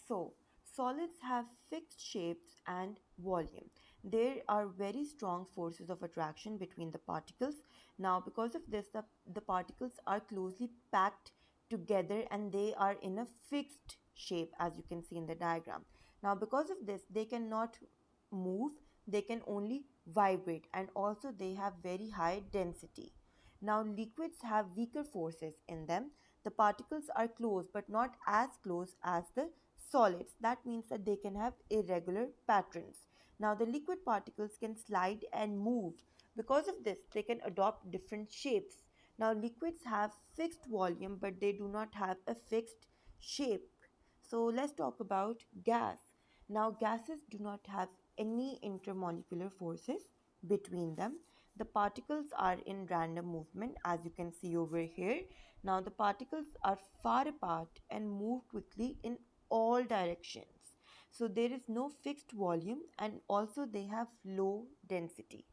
So, solids have fixed shapes and volume. There are very strong forces of attraction between the particles. Now, because of this, the particles are closely packed together and they are in a fixed shape, as you can see in the diagram. Now, because of this, they cannot move, they can only vibrate, and also they have very high density. Now, liquids have weaker forces in them. The particles are close but not as close as the solids. That means that they can have irregular patterns. Now, the liquid particles can slide and move. Because of this, they can adopt different shapes. Now, liquids have fixed volume but they do not have a fixed shape. So, let's talk about gas. Now, gases do not have any intermolecular forces between them. The particles are in random movement, as you can see over here. Now, the particles are far apart and move quickly in all directions. So, there is no fixed volume and also they have low density.